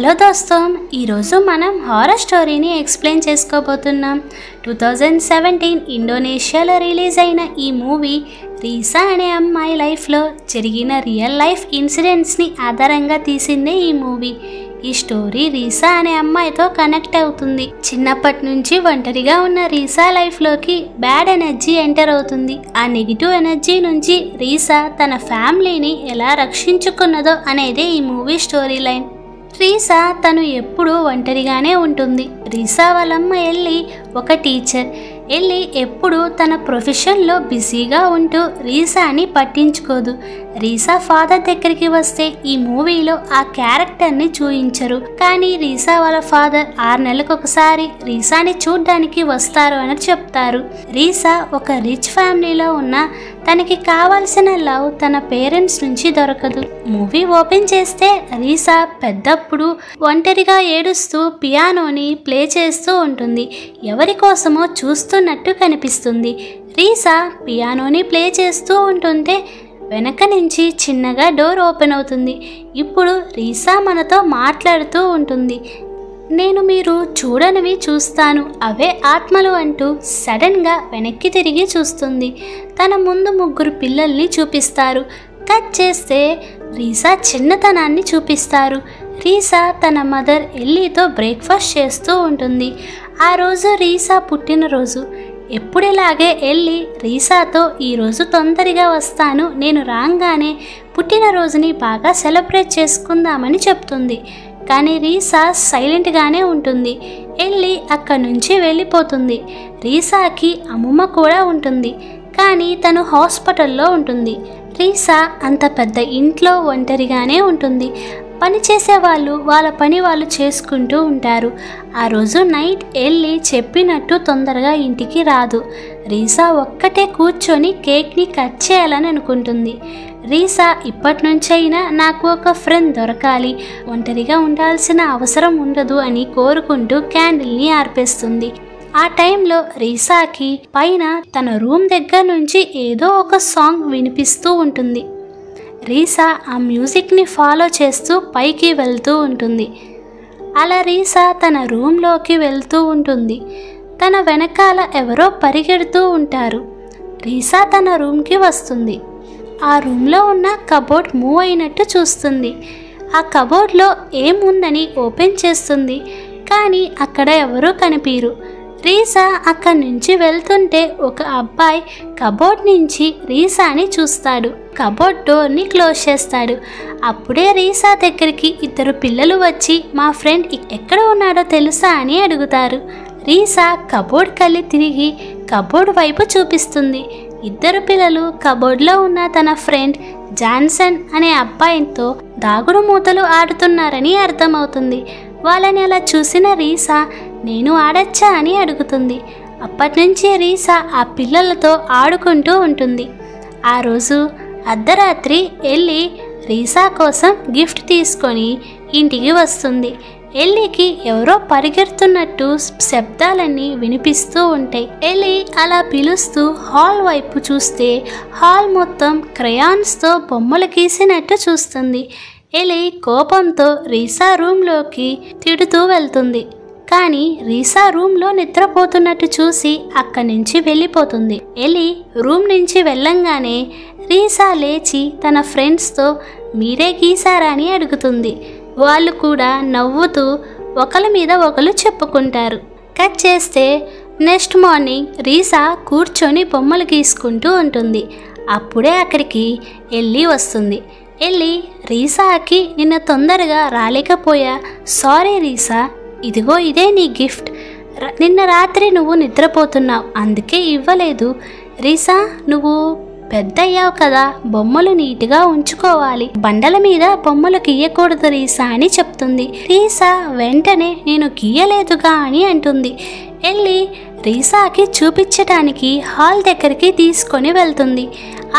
Hello దోస్తం, ఈరోజు మనం horror స్టోరీని ఎక్స్ప్లెయిన్ చేసుకోబోతున్నాం. 2017 ఇండోనేషియాలో రిలీజ్ అయిన ఈ మూవీ రీసా అనే అమ్మాయి లైఫ్లో జరిగిన రియల్ లైఫ్ ఇన్సిడెంట్స్ని ఆధారంగా తీసిందే ఈ మూవీ. ఈ స్టోరీ రీసా అనే అమ్మాయితో కనెక్ట్ అవుతుంది. చిన్నప్పటి నుంచి ఒంటరిగా ఉన్న రీసా లైఫ్లోకి బ్యాడ్ ఎనర్జీ ఎంటర్ అవుతుంది. ఆ నెగిటివ్ ఎనర్జీ నుంచి రీసా తన ఫ్యామిలీని ఎలా రక్షించుకున్నదో అనేదే ఈ మూవీ స్టోరీ లైన్. రీసా తను ఎప్పుడూ ఒంటరిగానే ఉంటుంది. రీసా వాళ్ళమ్మ ఎల్లి ఒక టీచర్. ఎల్లి ఎప్పుడు తన ప్రొఫెషన్లో బిజీగా ఉంటూ రీసాని పట్టించుకోదు. రీసా ఫాదర్ దగ్గరికి వస్తే ఈ మూవీలో ఆ క్యారెక్టర్ని చూయించరు, కానీ రీసా వాళ్ళ ఫాదర్ 6 నెలలకు ఒకసారి రీసాని చూడ్డానికి వస్తారు అని చెప్తారు. రీసా ఒక రిచ్ ఫ్యామిలీలో ఉన్న తనకి కావాల్సిన లవ్ తన పేరెంట్స్ నుంచి దొరకదు. మూవీ ఓపెన్ చేస్తే రీసా పెద్దప్పుడు ఒంటరిగా ఏడుస్తూ పియానోని ప్లే చేస్తూ ఉంటుంది. ఎవరి కోసమో చూస్తున్నట్టు కనిపిస్తుంది. రీసా పియానోని ప్లే చేస్తూ ఉంటుంటే వెనక నుంచి చిన్నగా డోర్ ఓపెన్ అవుతుంది. ఇప్పుడు రీసా మనతో మాట్లాడుతూ ఉంటుంది. నేను మీరు చూడనివి చూస్తాను, అవే ఆత్మలు అంటూ సడన్గా వెనక్కి తిరిగి చూస్తుంది. తన ముందు 3 పిల్లల్ని చూపిస్తారు. కట్ చేస్తే రీసా చిన్నతనాన్ని చూపిస్తారు. రీసా తన మదర్ ఎల్లీతో బ్రేక్ఫాస్ట్ చేస్తూ ఉంటుంది. ఆ రోజు రీసా పుట్టినరోజు. ఎప్పుడెలాగే ఎల్లి రీసాతో ఈరోజు తొందరగా వస్తాను, నేను రాగానే పుట్టినరోజుని బాగా సెలబ్రేట్ చేసుకుందామని చెప్తుంది. కానీ రీసా సైలెంట్గానే ఉంటుంది. ఎల్లి అక్కడి నుంచి వెళ్ళిపోతుంది. రీసాకి అమ్మమ్మ కూడా ఉంటుంది, కానీ తను హాస్పిటల్లో ఉంటుంది. రీసా అంత పెద్ద ఇంట్లో ఒంటరిగానే ఉంటుంది. పని చేసేవాళ్ళు వాళ్ళ పని వాళ్ళు చేసుకుంటూ ఉంటారు. ఆ రోజు నైట్ ఎల్లి చెప్పినట్టు తొందరగా ఇంటికి రాదు. రీసా ఒక్కటే కూర్చొని కేక్ని కట్ చేయాలని అనుకుంటుంది. రీసా ఇప్పటి నుంచైనా నాకు ఒక ఫ్రెండ్ దొరకాలి, ఒంటరిగా ఉండాల్సిన అవసరం ఉండదు అని కోరుకుంటూ క్యాండిల్ని ఆర్పేస్తుంది. ఆ టైంలో రీసాకి పైన తన రూమ్ దగ్గర నుంచి ఏదో ఒక సాంగ్ వినిపిస్తూ ఉంటుంది. రీసా ఆ మ్యూజిక్ని ఫాలో చేస్తూ పైకి వెళ్తూ ఉంటుంది. అలా రీసా తన రూమ్లోకి వెళ్తూ ఉంటుంది. తన వెనకాల ఎవరో పరిగెడుతూ ఉంటారు. రీసా తన రూమ్కి వస్తుంది. ఆ రూమ్లో ఉన్న కబోర్డ్ మూవ్ అయినట్టు చూస్తుంది. ఆ కబోర్డ్లో ఏముందని ఓపెన్ చేస్తుంది, కానీ అక్కడ ఎవరూ కనిపించరు. రీసా అక్కడి నుంచి వెళ్తుంటే ఒక అబ్బాయి కబోర్డ్ నుంచి రీసాని చూస్తాడు. కబోర్డ్ డోర్ని క్లోజ్ చేస్తాడు. అప్పుడే రీసా దగ్గరికి 2 పిల్లలు వచ్చి మా ఫ్రెండ్ ఎక్కడ ఉన్నాడో తెలుసా అని అడుగుతారు. రీసా కబోర్డ్ కళ్ళి తిరిగి కబోర్డ్ వైపు చూపిస్తుంది. 2 పిల్లలు కబోర్డ్లో ఉన్న తన ఫ్రెండ్ జాన్సన్ అనే అబ్బాయితో దాగుడు మూతలు ఆడుతున్నారని అర్థమవుతుంది. వాళ్ళని అలా చూసిన రీసా నేను ఆడచ్చా అని అడుగుతుంది. అప్పటి నుంచి రీసా ఆ పిల్లలతో ఆడుకుంటూ ఉంటుంది. ఆ రోజు అర్ధరాత్రి ఎల్లి రీసా కోసం గిఫ్ట్ తీసుకొని ఇంటికి వస్తుంది. ఎల్లికి ఎవరో పరిగెడుతున్నట్టు శబ్దాలన్నీ వినిపిస్తూ ఉంటాయి. ఎల్లి అలా పిలుస్తూ హాల్ వైపు చూస్తే హాల్ మొత్తం క్రయాన్స్తో బొమ్మలు గీసినట్టు చూస్తుంది. ఎల్లి కోపంతో రీసా రూమ్లోకి తిడుతూ వెళ్తుంది. కానీ రీసా రూమ్లో నిద్రపోతున్నట్టు చూసి అక్కడి నుంచి వెళ్ళిపోతుంది. ఎల్లి రూమ్ నుంచి వెళ్ళంగానే రీసా లేచి తన ఫ్రెండ్స్తో మీరే గీసారా అని అడుగుతుంది. వాళ్ళు కూడా నవ్వుతూ ఒకరి మీద ఒకరు చెప్పుకుంటారు. కట్ చేస్తే నెక్స్ట్ మార్నింగ్ రీసా కూర్చొని బొమ్మలు గీసుకుంటూ ఉంటుంది. అప్పుడే అక్కడికి ఎల్లి వస్తుంది. ఎల్లి రీసాకి నిన్న తొందరగా రాలేకపోయా, సారీ రీసా, ఇదిగో ఇదే నీ గిఫ్ట్, నిన్న రాత్రి నువ్వు నిద్రపోతున్నావు అందుకే ఇవ్వలేదు. రీసా నువ్వు పెద్దయ్యావు కదా, బొమ్మలు నీట్గా ఉంచుకోవాలి, బండల మీద బొమ్మలు గీయకూడదు రీసా అని చెప్తుంది. రీసా వెంటనే నేను గీయలేదుగా అని అంటుంది. ఎల్లి రీసాకి చూపించడానికి హాల్ దగ్గరికి తీసుకొని వెళ్తుంది.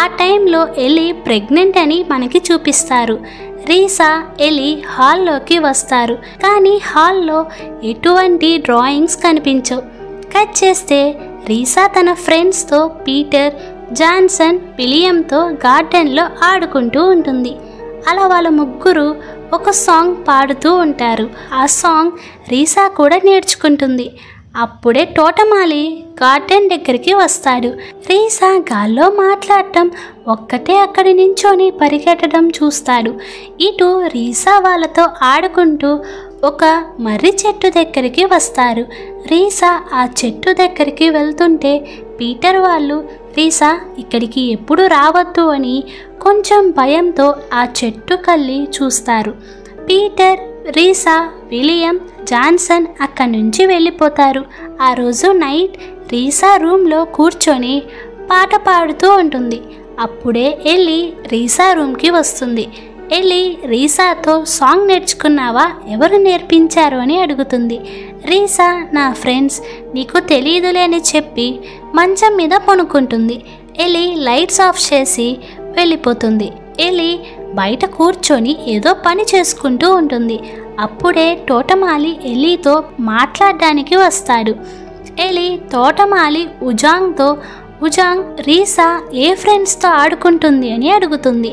ఆ టైంలో ఎల్లి ప్రెగ్నెంట్ అని మనకి చూపిస్తారు. రీసా ఎల్లి హాల్లోకి వస్తారు, కానీ హాల్లో ఎటువంటి డ్రాయింగ్స్ కనిపించవు. కట్ చేస్తే రీసా తన ఫ్రెండ్స్తో పీటర్, జాన్సన్, విలియంతో గార్డెన్లో ఆడుకుంటూ ఉంటుంది. అలా వాళ్ళ ముగ్గురు ఒక సాంగ్ పాడుతూ ఉంటారు. ఆ సాంగ్ రీసా కూడా నేర్చుకుంటుంది. అప్పుడే తోటమాలి గార్డెన్ దగ్గరికి వస్తాడు. రీసా గాల్లో మాట్లాడటం, ఒక్కటే అక్కడి నించొని పరిగెట్టడం చూస్తాడు. ఇటు రీసా వాళ్ళతో ఆడుకుంటూ ఒక మర్రి చెట్టు దగ్గరికి వస్తారు. రీసా ఆ చెట్టు దగ్గరికి వెళ్తుంటే పీటర్ వాళ్ళు రీసా ఇక్కడికి ఎప్పుడు రావద్దు అని కొంచెం భయంతో ఆ చెట్టు కల్లి చూస్తారు. పీటర్, రీసా, విలియం, జాన్సన్ అక్కడి నుంచి వెళ్ళిపోతారు. ఆ రోజు నైట్ రీసా రూమ్లో కూర్చొని పాట పాడుతూ ఉంటుంది. అప్పుడే ఎల్లి రీసా రూమ్కి వస్తుంది. ఎల్లి రీసాతో సాంగ్ నేర్చుకున్నావా, ఎవరు నేర్పించారు అని అడుగుతుంది. రీసా, నా ఫ్రెండ్స్, నీకు తెలియదులే అని చెప్పి మంచం మీద పడుకుంటుంది. ఎల్లి లైట్స్ ఆఫ్ చేసి వెళ్ళిపోతుంది. ఎల్లి బయట కూర్చొని ఏదో పని చేసుకుంటూ ఉంటుంది. అప్పుడే తోటమాలి ఎల్లితో మాట్లాడడానికి వస్తాడు. ఎల్లి తోటమాలి ఉజాంగ్తో, ఉజాంగ్ రీసా ఏ ఫ్రెండ్స్తో ఆడుకుంటుంది అని అడుగుతుంది.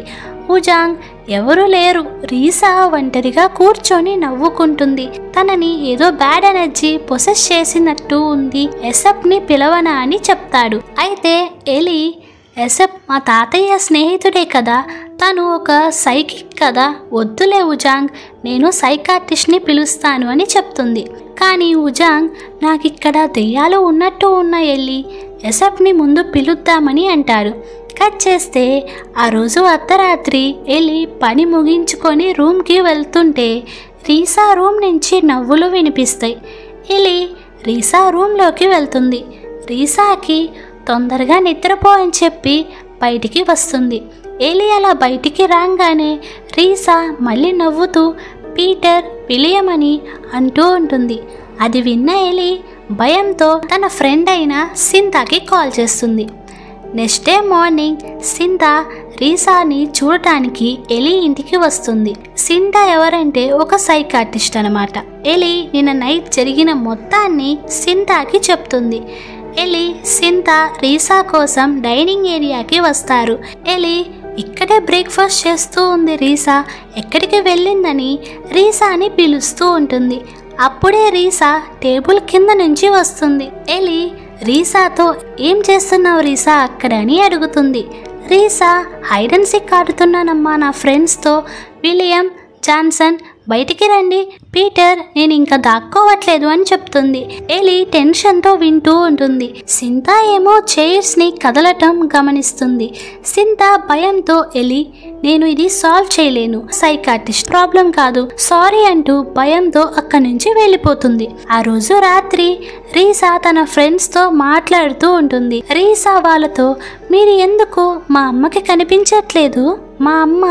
ఉజాంగ్, ఎవరు లేరు, రీసా ఒంటరిగా కూర్చొని నవ్వుకుంటుంది. తనని ఏదో బ్యాడ్ ఎనర్జీ పొసెస్ చేసినట్టు ఉంది, ఎసప్ని పిలవనా అని చెప్తాడు. అయితే ఎలి, ఎసప్ మా తాతయ్య స్నేహితుడే కదా, తను ఒక సైకిక్ కదా, వద్దులే ఉజాంగ్, నేను సైకాట్రిస్ట్ని పిలుస్తాను అని చెప్తుంది. కానీ ఉజాంగ్, నాకిక్కడ దెయ్యాలు ఉన్నట్టు ఉన్న ఎల్లి, ఎసప్ని ముందు పిలుద్దామని అంటాడు. కట్ చేస్తే ఆ రోజు అర్ధరాత్రి ఎలి పని ముగించుకొని రూమ్కి వెళ్తుంటే రీసా రూమ్ నుంచి నవ్వులు వినిపిస్తాయి. ఎలి రీసా రూమ్లోకి వెళ్తుంది. రీసాకి తొందరగా నిద్రపో అని చెప్పి బయటికి వస్తుంది. ఎలి అలా బయటికి రాగానే రీసా మళ్ళీ నవ్వుతూ పీటర్, విలియం అని అంటూ ఉంటుంది. అది విన్న ఎలి భయంతో తన ఫ్రెండ్ అయిన సింతాకి కాల్ చేస్తుంది. నెక్స్ట్ డే మార్నింగ్ సింతా రీసాని చూడటానికి ఎలి ఇంటికి వస్తుంది. సింతా ఎవరంటే ఒక సైకాట్రిస్ట్ అనమాట. ఎలి నిన్న నైట్ జరిగిన మొత్తాన్ని సింతాకి చెప్తుంది. ఎలి, సింతా రీసా కోసం డైనింగ్ ఏరియాకి వస్తారు. ఎలి ఇక్కడే బ్రేక్ఫాస్ట్ చేస్తూ ఉంది రీసా, ఎక్కడికి వెళ్ళిందని రీసాని పిలుస్తూ ఉంటుంది. అప్పుడే రీసా టేబుల్ కింద నుంచి వస్తుంది. ఎలి రీసాతో ఏం చేస్తున్నావు రీసా అక్కడ అని అడుగుతుంది. రీసా హైడ్ అండ్ సీక్ ఆడుతున్నానమ్మా నా ఫ్రెండ్స్తో. విలియం, జాన్సన్ బయటికి రండి, పీటర్ నేను ఇంకా దాక్కోవట్లేదు అని చెప్తుంది. ఎలి టెన్షన్తో వింటూ ఉంటుంది. సింతా ఏమో చైర్స్ని కదలటం గమనిస్తుంది. సింతా భయంతో ఎలి నేను ఇది సాల్వ్ చేయలేను, సైకాట్రిస్ట్ ప్రాబ్లం కాదు, సారీ అంటూ భయంతో అక్కడి నుంచి వెళ్ళిపోతుంది. ఆ రోజు రాత్రి రీసా తన ఫ్రెండ్స్తో మాట్లాడుతూ ఉంటుంది. రీసా వాళ్ళతో మీరు ఎందుకు మా అమ్మకి కనిపించట్లేదు, మా అమ్మ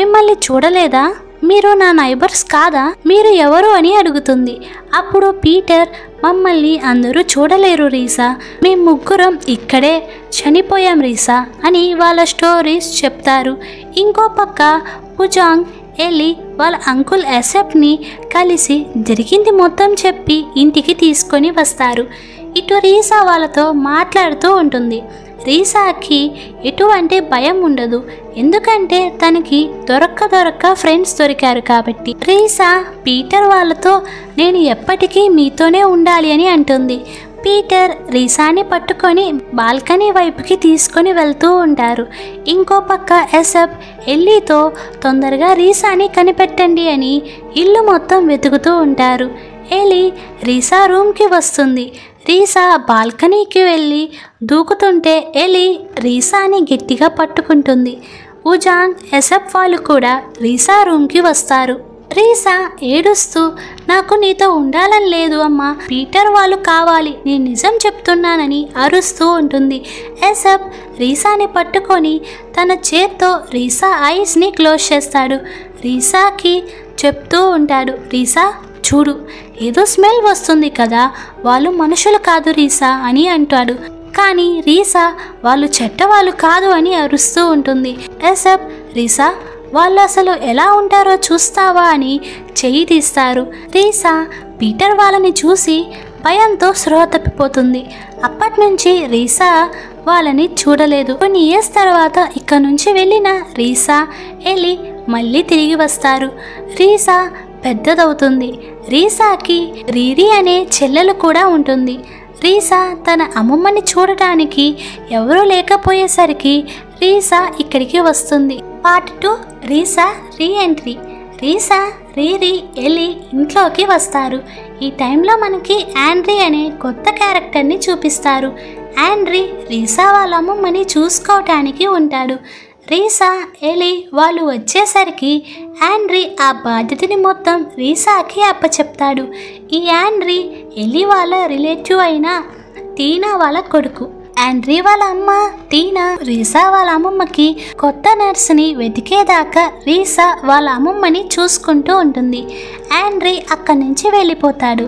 మిమ్మల్ని చూడలేదా, మీరు నా నైబర్స్ కాదా, మీరు ఎవరు అని అడుగుతుంది. అప్పుడు పీటర్ మమ్మల్ని అందరూ చూడలేరు రీసా, మేము ముగ్గురం ఇక్కడే చనిపోయాం రీసా అని వాళ్ళ స్టోరీస్ చెప్తారు. ఇంకో పక్క ఉజాంగ్, ఎలి వాళ్ళ అంకుల్ ఎసెప్ని కలిసి జరిగింది మొత్తం చెప్పి ఇంటికి తీసుకొని వస్తారు. ఇటు రీసా వాళ్ళతో మాట్లాడుతూ ఉంటుంది. రీసాకి ఎటువంటి భయం ఉండదు, ఎందుకంటే తనకి దొరక్క ఫ్రెండ్స్ దొరికారు కాబట్టి. రీసా పీటర్ వాళ్ళతో నేను ఎప్పటికీ మీతోనే ఉండాలి అని అంటుంది. పీటర్ రీసాని పట్టుకొని బాల్కనీ వైపుకి తీసుకొని వెళ్తూ ఉంటారు. ఇంకో పక్క ఎసప్ ఎల్లీతో తొందరగా రీసాని కనిపెట్టండి అని ఇల్లు మొత్తం వెతుకుతూ ఉంటారు. ఎలి రీసా రూమ్కి వస్తుంది. రీసా బాల్కనీకి వెళ్ళి దూకుతుంటే ఎలి రీసాని గట్టిగా పట్టుకుంటుంది. ఉజాంగ్, ఎసప్ వాళ్ళు కూడా రీసా రూమ్కి వస్తారు. రీసా ఏడుస్తూ నాకు నీతో ఉండాలని లేదు అమ్మా, పీటర్ వాళ్ళు కావాలి, నేను నిజం చెప్తున్నానని అరుస్తూ ఉంటుంది. ఎసప్ రీసాని పట్టుకొని తన చేత్తో రీసా ఐస్ని క్లోజ్ చేస్తాడు. రీసాకి చెప్తూ ఉంటాడు, రీసా చూడు ఏదో స్మెల్ వస్తుంది కదా, వాళ్ళు మనుషులు కాదు రీసా అని అంటాడు. కానీ రీసా వాళ్ళు చెడ్డవాళ్ళు కాదు అని అరుస్తూ ఉంటుంది. ఎసప్ రీసా వాళ్ళు అసలు ఎలా ఉంటారో చూస్తావా అని చెయ్యి తీస్తారు. రీసా పీటర్ వాళ్ళని చూసి భయంతో స్పృహ తప్పిపోతుంది. అప్పటి నుంచి రీసా వాళ్ళని చూడలేదు. కొన్ని ఇయర్స్ తర్వాత ఇక్కడ నుంచి వెళ్ళిన రీసా, ఎలి మళ్ళీ తిరిగి వస్తారు. రీసా పెద్దదవుతుంది. రీసాకి రీరీ అనే చెల్లెలు కూడా ఉంటుంది. రీసా తన అమ్మమ్మని చూడటానికి ఎవరూ లేకపోయేసరికి రీసా ఇక్కడికి వస్తుంది. Part 2 రీసా re entry. రీసా, రీరీ, ఎలి ఇంట్లోకి వస్తారు. ఈ టైంలో మనకి ఆండ్రీ అనే కొత్త క్యారెక్టర్ని చూపిస్తారు. ఆండ్రీ రీసా వాళ్ళ అమ్మమ్మని చూసుకోవటానికి ఉంటాడు. రీసా, ఎలి వాళ్ళు వచ్చేసరికి ఆండ్రీ ఆ బాధ్యతని మొత్తం రీసాకి అప్పచెప్తాడు. ఈ ఆండ్రీ ఎలి వాళ్ళ రిలేటివ్ అయిన టీనా వాళ్ళ కొడుకు. ఆండ్రీ వాళ్ళ అమ్మ టీనా రీసా వాళ్ళ అమ్మమ్మకి కొత్త నర్సుని వెతికేదాకా రీసా వాళ్ళ అమ్మమ్మని చూసుకుంటూ ఉంటుంది. ఆండ్రీ అక్కడి నుంచి వెళ్ళిపోతాడు.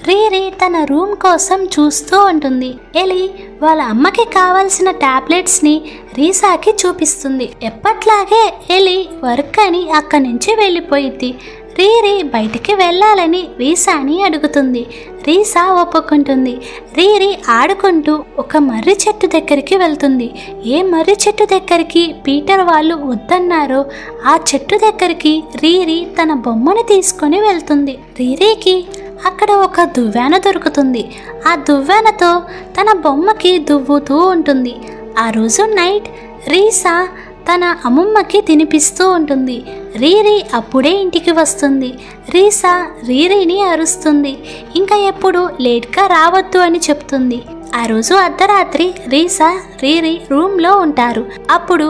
రీరీ తన రూమ్ కోసం చూస్తూ ఉంటుంది. ఎలి వాళ్ళ అమ్మకి కావాల్సిన టాబ్లెట్స్ని రీసాకి చూపిస్తుంది. ఎప్పట్లాగే ఎలి వర్క్ అని అక్కడి నుంచి వెళ్ళిపోయింది. రీరీ బయటికి వెళ్ళాలని రీసాని అడుగుతుంది. రీసా ఒప్పుకుంటుంది. రీరీ ఆడుకుంటూ ఒక మర్రి చెట్టు దగ్గరికి వెళ్తుంది. ఏ మర్రి చెట్టు దగ్గరికి పీటర్ వాళ్ళు వద్దన్నారో ఆ చెట్టు దగ్గరికి రీరీ తన బొమ్మని తీసుకొని వెళ్తుంది. రీరీకి అక్కడ ఒక దువ్వెన దొరుకుతుంది. ఆ దువ్వెనతో తన బొమ్మకి దువ్వుతూ ఉంటుంది. ఆ రోజు నైట్ రీసా తన అమ్మమ్మకి తినిపిస్తూ ఉంటుంది. రీరీ అప్పుడే ఇంటికి వస్తుంది. రీసా రీరీని అరుస్తుంది. ఇంకా ఎప్పుడు లేట్గా రావద్దు అని చెప్తుంది. ఆ రోజు అర్ధరాత్రి రీసా, రీరీ రూమ్లో ఉంటారు. అప్పుడు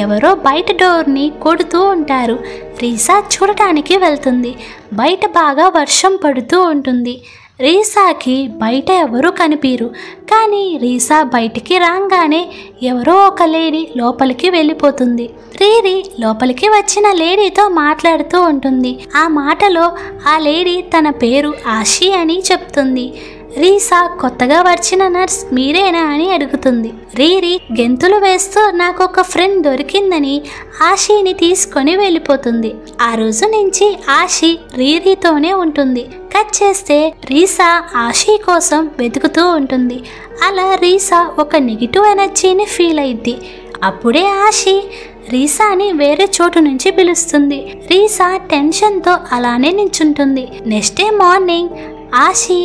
ఎవరో బయట డోర్ని కొడుతూ ఉంటారు. రీసా చూడటానికి వెళ్తుంది. బయట బాగా వర్షం పడుతూ ఉంటుంది. రీసాకి బయట ఎవరూ కనిపించరు. కానీ రీసా బయటికి రాగానే ఎవరో ఒక లేడీ లోపలికి వెళ్ళిపోతుంది. రీరీ లోపలికి వచ్చిన లేడీతో మాట్లాడుతూ ఉంటుంది. ఆ మాటలో ఆ లేడీ తన పేరు ఆషి అని చెప్తుంది. రీసా కొత్తగా వచ్చిన నర్స్ మీరేనా అని అడుగుతుంది. రీరీ గెంతులు వేస్తూ నాకు ఒక ఫ్రెండ్ దొరికిందని ఆషిని తీసుకొని వెళ్ళిపోతుంది. ఆ రోజు నుంచి ఆషి రీరీతోనే ఉంటుంది. కట్ చేస్తే రీసా ఆషి కోసం వెతుకుతూ ఉంటుంది. అలా రీసా ఒక నెగిటివ్ ఎనర్జీని ఫీల్ అయింది. అప్పుడే ఆషి రీసాని వేరే చోటు నుంచి పిలుస్తుంది. రీసా టెన్షన్తో అలానే నించుంటుంది. నెక్స్ట్ డే మార్నింగ్ ఆషి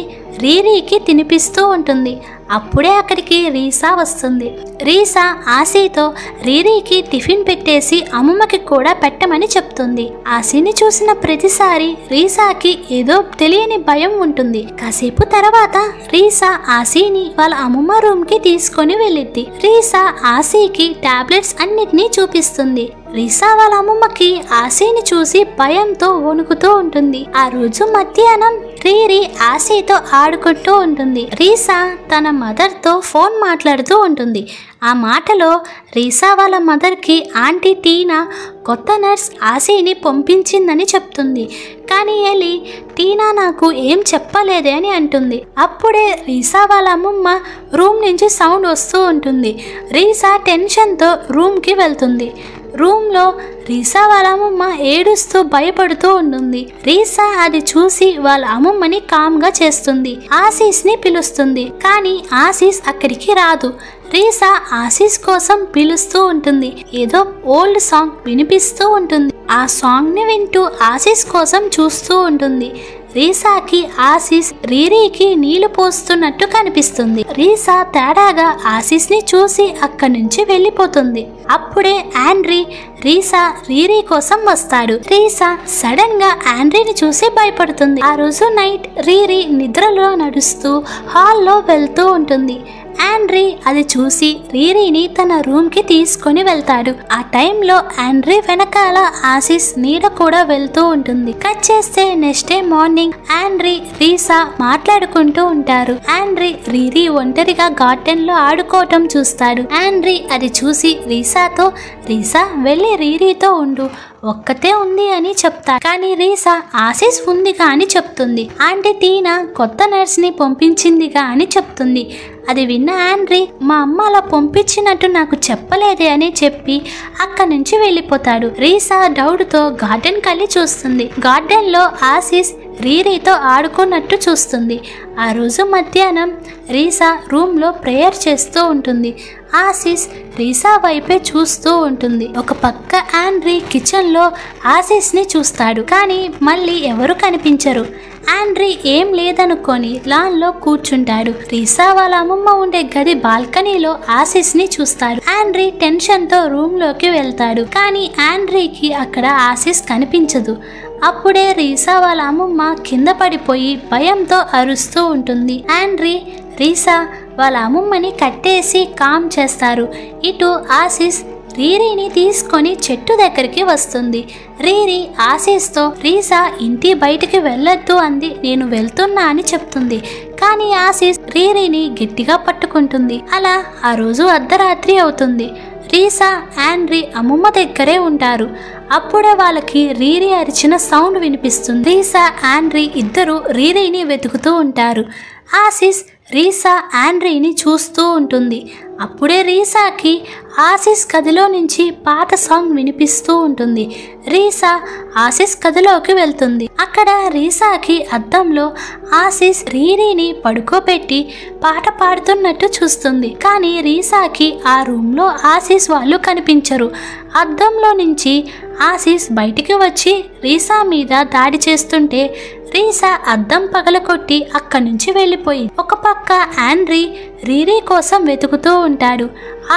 రీరీకి తినిపిస్తూ ఉంటుంది. అప్పుడే అక్కడికి రీసా వస్తుంది. రీసా ఆశీతో రీరీకి టిఫిన్ పెట్టేసి అమ్మమ్మకి కూడా పెట్టమని చెప్తుంది. ఆశీని చూసిన ప్రతిసారి రీసాకి ఏదో తెలియని భయం ఉంటుంది. కాసేపు తర్వాత రీసా ఆశీని వాళ్ళ అమ్మమ్మ రూమ్కి తీసుకొని వెళ్ళిద్ది. రీసా ఆశీకి టాబ్లెట్స్ అన్నిటినీ చూపిస్తుంది. రీసా వాళ్ళ అమ్మమ్మకి ఆశీని చూసి భయంతో వణుకుతూ ఉంటుంది. ఆ రోజు మధ్యాహ్నం రీరీ ఆశీతో ఆడుకుంటూ ఉంటుంది. రీసా తన మదర్తో ఫోన్ మాట్లాడుతూ ఉంటుంది. ఆ మాటలో రీసా వాళ్ళ మదర్కి ఆంటీ టీనా కొత్త నర్స్ ఆశీని పంపించిందని చెప్తుంది. కానీ ఎలి టీనా నాకు ఏం చెప్పలేదే అని అంటుంది. అప్పుడే రీసా వాళ్ళ అమ్మమ్మ రూమ్ నుంచి సౌండ్ వస్తూ ఉంటుంది. రీసా టెన్షన్తో రూమ్కి వెళ్తుంది. రూమ్లో రీసా వాళ్ళ అమ్మమ్మ ఏడుస్తూ భయపడుతూ ఉంటుంది. రీసా అది చూసి వాళ్ళ అమ్మమ్మని కామ్గా చేస్తుంది. ఆశీస్ని పిలుస్తుంది. కానీ ఆశీస్ అక్కడికి రాదు. రీసా ఆశీస్ కోసం పిలుస్తూ ఉంటుంది. ఏదో ఓల్డ్ సాంగ్ వినిపిస్తూ ఉంటుంది. ఆ సాంగ్ని వింటూ ఆశీస్ కోసం చూస్తూ ఉంటుంది. రీసాకి ఆశీస్ రీరీకి నీళ్లు పోస్తున్నట్టు కనిపిస్తుంది. రీసా తేడాగా ఆశీస్ని చూసి అక్కడి నుంచి వెళ్ళిపోతుంది. అప్పుడే ఆండ్రీ రీసా రీరీ కోసం వస్తాడు. రీసా సడన్ గా ఆండ్రీని చూసి భయపడుతుంది. ఆ రోజు నైట్ రీరీ నిద్రలో నడుస్తూ హాల్లో వెళ్తూ ఉంటుంది. ఆండ్రీ అది చూసి రీరీని తన రూమ్కి తీసుకొని వెళ్తాడు. ఆ టైంలో ఆండ్రీ వెనకాల ఆశీస్ నీడ కూడా వెళ్తూ ఉంటుంది. కట్ చేస్తే నెక్స్ట్ డే మార్నింగ్ ఆండ్రీ రీసా మాట్లాడుకుంటూ ఉంటారు. ఆండ్రీ రీరీ ఒంటరిగా గార్డెన్ లో ఆడుకోవటం చూస్తాడు. ఆండ్రీ అది చూసి రీసాతో రీసా వెళ్ళి రీరీతో ఉండు, ఒక్కతే ఉంది అని చెప్తారు. కానీ రీసా ఆశీస్ ఉందిగా అని చెప్తుంది. ఆంటీ టీనా కొత్త నర్స్ని పంపించిందిగా అని చెప్తుంది. అది విన్న ఆండ్రీ మా అమ్మ అలా పంపించినట్టు నాకు చెప్పలేదే అని చెప్పి అక్కడి నుంచి వెళ్ళిపోతాడు. రీసా డౌట్తో గార్డెన్ కళ్ళి చూస్తుంది. గార్డెన్ లో ఆశీస్ రీరీతో ఆడుకున్నట్టు చూస్తుంది. ఆ రోజు మధ్యాహ్నం రీసా రూమ్లో ప్రేయర్ చేస్తూ ఉంటుంది. ఆశీష్ రీసా వైపే చూస్తూ ఉంటుంది. ఒక పక్క ఆండ్రీ కిచెన్లో ఆశీష్ని చూస్తాడు, కానీ మళ్ళీ ఎవరు కనిపించరు. ఆండ్రీ ఏం లేదనుకొని లాన్లో కూర్చుంటాడు. రీసా వాళ్ళ అమ్మమ్మ ఉండే గది బాల్కనీలో ఆశీష్ని చూస్తాడు. ఆండ్రీ టెన్షన్తో రూమ్లోకి వెళ్తాడు, కానీ ఆండ్రీకి అక్కడ ఆశీష్ కనిపించదు. అప్పుడే రీసా వాళ్ళ అమ్మమ్మ కింద పడిపోయి భయంతో అరుస్తూ ఉంటుంది. ఆండ్రీ రీసా వాళ్ళ అమ్మమ్మని కట్టేసి కామ్ చేస్తారు. ఇటు ఆశీష్ రీరీని తీసుకొని చెట్టు దగ్గరికి వస్తుంది. రీరీ ఆశీష్తో రీసా ఇంటి బయటికి వెళ్ళొద్దు అంది, నేను వెళ్తున్నా అని చెప్తుంది. కానీ ఆశీష్ రీరీని గట్టిగా పట్టుకుంటుంది. అలా ఆ రోజు అర్ధరాత్రి అవుతుంది. రీసా ఆండ్రీ అమ్మమ్మ దగ్గరే ఉంటారు. అప్పుడే వాళ్ళకి రీరీ అరిచిన సౌండ్ వినిపిస్తుంది. రీసా ఆండ్రీ ఇద్దరు రీరీని వెతుకుతూ ఉంటారు. ఆశీష్ రీసా ఆండ్రీని చూస్తూ ఉంటుంది. అప్పుడే రీసాకి ఆశీష్ గదిలో నుంచి పాత సాంగ్ వినిపిస్తూ ఉంటుంది. రీసా ఆశీష్ గదిలోకి వెళ్తుంది. అక్కడ రీసాకి అద్దంలో ఆశీష్ రీరీని పడుకోబెట్టి పాట పాడుతున్నట్టు చూస్తుంది. కానీ రీసాకి ఆ రూమ్లో ఆశీష్ వాళ్ళు కనిపించరు. అద్దంలో నుంచి ఆశీష్ బయటికి వచ్చి రీసా మీద దాడి చేస్తుంటే రీసా అద్దం పగలకొట్టి అక్కడి నుంచి వెళ్ళిపోయింది. ఒక పక్క ఆండ్రీ రీరీ కోసం వెతుకుతూ ఉంటాడు.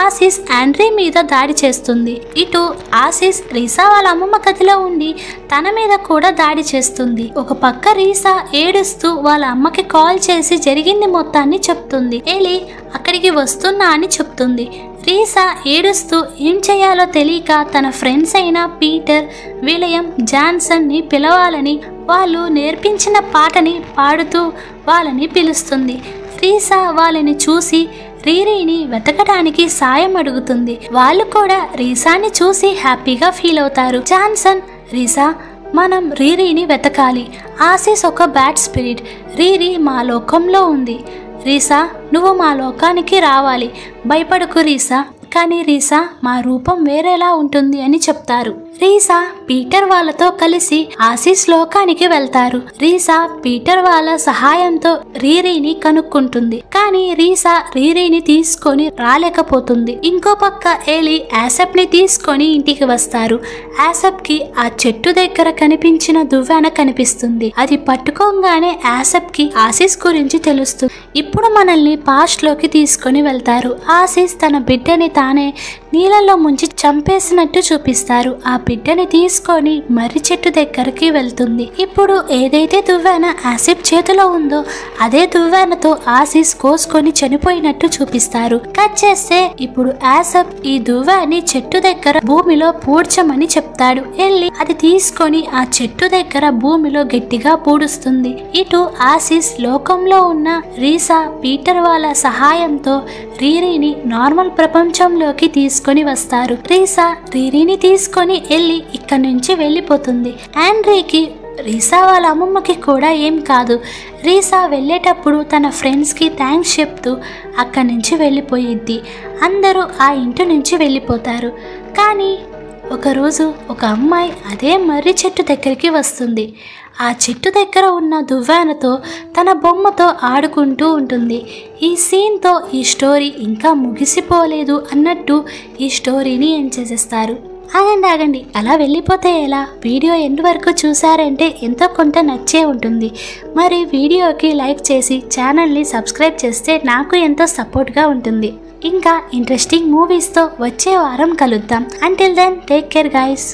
ఆశీష్ ఆండ్రీ మీద దాడి చేస్తుంది. ఇటు ఆశీష్ రీసా వాళ్ళ అమ్మమ్మ గదిలో ఉండి తన మీద కూడా దాడి చేస్తుంది. ఒక పక్క రీసా ఏడుస్తూ వాళ్ళ అమ్మకి కాల్ చేసి జరిగింది మొత్తాన్ని చెప్తుంది. ఎలి అక్కడికి వస్తున్నా అని చెప్తుంది. రీసా ఏడుస్తూ ఏం చేయాలో తెలియక తన ఫ్రెండ్స్ అయిన పీటర్, విలియం, జాన్సన్ని పిలవాలని వాళ్ళు నేర్పించిన పాటని పాడుతూ వాళ్ళని పిలుస్తుంది. రీసా వాళ్ళని చూసి రీరీని వెతకడానికి సాయం అడుగుతుంది. వాళ్ళు కూడా రీసాని చూసి హ్యాపీగా ఫీల్ అవుతారు. జాన్సన్, రీసా మనం రీరీని వెతకాలి. ఆశీష్ ఒక బ్యాడ్ స్పిరిట్, రీరీ మా లోకంలో ఉంది. రీసా నువ్వు మా లోకానికి రావాలి, భయపడకు రీసా. కానీ రీసా మా రూపం వేరేలా ఉంటుంది అని చెప్తారు. రీసా పీటర్ వాళ్ళతో కలిసి ఆశీష్ లోకానికి వెళ్తారు. రీసా పీటర్ వాళ్ళ సహాయంతో రీరీని కనుక్కుంటుంది. కానీ రీసా రీరీని తీసుకొని రాలేకపోతుంది. ఇంకో పక్క ఏలి యాసప్ ని తీసుకొని ఇంటికి వస్తారు. యాసప్ కి ఆ చెట్టు దగ్గర కనిపించిన దువ్వెన కనిపిస్తుంది. అది పట్టుకోగానే యాసప్ కి ఆశీష్ గురించి తెలుస్తుంది. ఇప్పుడు మనల్ని పాస్ట్ లోకి తీసుకొని వెళ్తారు. ఆశీష్ తన బిడ్డని తానే నీళ్ళలో ముంచి చంపేసినట్టు చూపిస్తారు. ఆ బిడ్డని తీసుకొని మర్రి చెట్టు దగ్గరికి వెళ్తుంది. ఇప్పుడు ఏదైతే దువ్వెన యాసిప్ చేతిలో ఉందో అదే దువ్వెనతో ఆశీష్ కోసుకొని చనిపోయినట్టు చూపిస్తారు. కట్ చేస్తే ఇప్పుడు యాసప్ ఈ దువ్వెని చెట్టు దగ్గర భూమిలో పూడ్చమని చెప్తాడు. వెళ్ళి అది తీసుకొని ఆ చెట్టు దగ్గర భూమిలో గట్టిగా పూడుస్తుంది. ఇటు ఆశీష్ లోకంలో ఉన్న రీసా పీటర్ వాళ్ళ సహాయంతో రీరీని నార్మల్ ప్రపంచంలోకి తీసుకొని వస్తారు. రీసా రీరీని తీసుకొని వెళ్ళి ఇక్కడి నుంచి వెళ్ళిపోతుంది. ఆండ్రీకి రీసా వాళ్ళ అమ్మమ్మకి కూడా ఏం కాదు. రీసా వెళ్ళేటప్పుడు తన ఫ్రెండ్స్కి థ్యాంక్స్ చెప్తూ అక్కడి నుంచి వెళ్ళిపోయిద్ది. అందరూ ఆ ఇంటి నుంచి వెళ్ళిపోతారు. కానీ ఒకరోజు ఒక అమ్మాయి అదే మర్రి చెట్టు దగ్గరికి వస్తుంది. ఆ చెట్టు దగ్గర ఉన్న దువ్వెనతో తన బొమ్మతో ఆడుకుంటూ ఉంటుంది. ఈ సీన్తో ఈ స్టోరీ ఇంకా ముగిసిపోలేదు అన్నట్టు ఈ స్టోరీని ఎండ్ చేసేస్తారు. ఆగండి, అలా వెళ్ళిపోతే ఎలా? వీడియో ఎండ్ వరకు చూసారంటే ఎంతో కొంత నచ్చే ఉంటుంది. మరి వీడియోకి లైక్ చేసి ఛానల్ని సబ్స్క్రైబ్ చేస్తే నాకు ఎంతో సపోర్ట్గా ఉంటుంది. ఇంకా ఇంట్రెస్టింగ్ మూవీస్తో వచ్చే వారం కలుద్దాం. Until then take care guys.